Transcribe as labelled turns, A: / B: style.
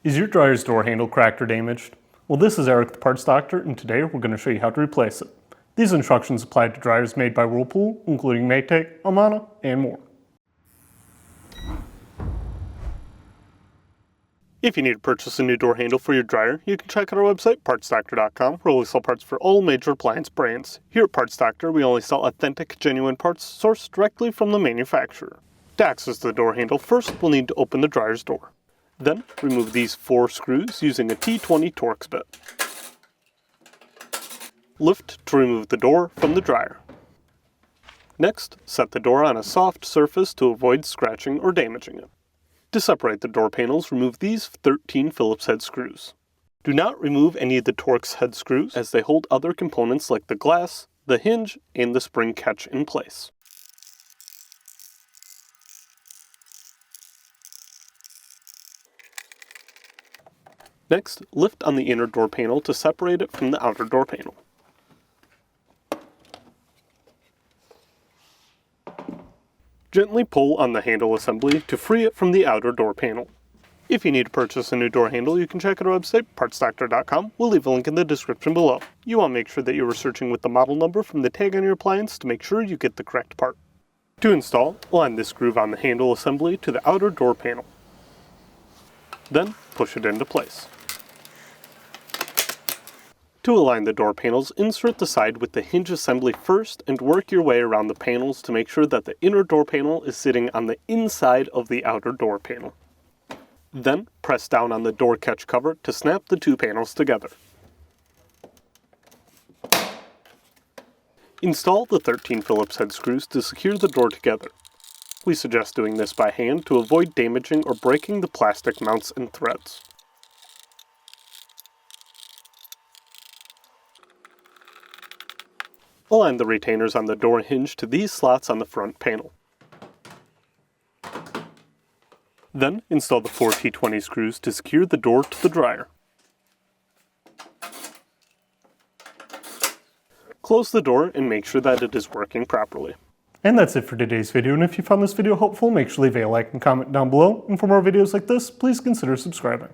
A: Is your dryer's door handle cracked or damaged? Well, this is Eric the Parts Doctor, and today we're going to show you how to replace it. These instructions apply to dryers made by Whirlpool, including Maytag, Amana, and more. If you need to purchase a new door handle for your dryer, you can check out our website, partsdoctor.com, where we sell parts for all major appliance brands. Here at Parts Doctor, we only sell authentic, genuine parts sourced directly from the manufacturer. To access the door handle, first we'll need to open the dryer's door. Then, remove these 4 screws using a T20 Torx bit. Lift to remove the door from the dryer. Next, set the door on a soft surface to avoid scratching or damaging it. To separate the door panels, remove these 13 Phillips head screws. Do not remove any of the Torx head screws, as they hold other components like the glass, the hinge, and the spring catch in place. Next, lift on the inner door panel to separate it from the outer door panel. Gently pull on the handle assembly to free it from the outer door panel. If you need to purchase a new door handle, you can check out our website, partsdoctor.com. We'll leave a link in the description below. You want to make sure that you are searching with the model number from the tag on your appliance to make sure you get the correct part. To install, align this groove on the handle assembly to the outer door panel. Then, push it into place. To align the door panels, insert the side with the hinge assembly first and work your way around the panels to make sure that the inner door panel is sitting on the inside of the outer door panel. Then, press down on the door catch cover to snap the 2 panels together. Install the 13 Phillips head screws to secure the door together. We suggest doing this by hand to avoid damaging or breaking the plastic mounts and threads. Align the retainers on the door hinge to these slots on the front panel. Then, install the 4 T20 screws to secure the door to the dryer. Close the door and make sure that it is working properly. And that's it for today's video, and if you found this video helpful, make sure to leave a like and comment down below, and for more videos like this, please consider subscribing.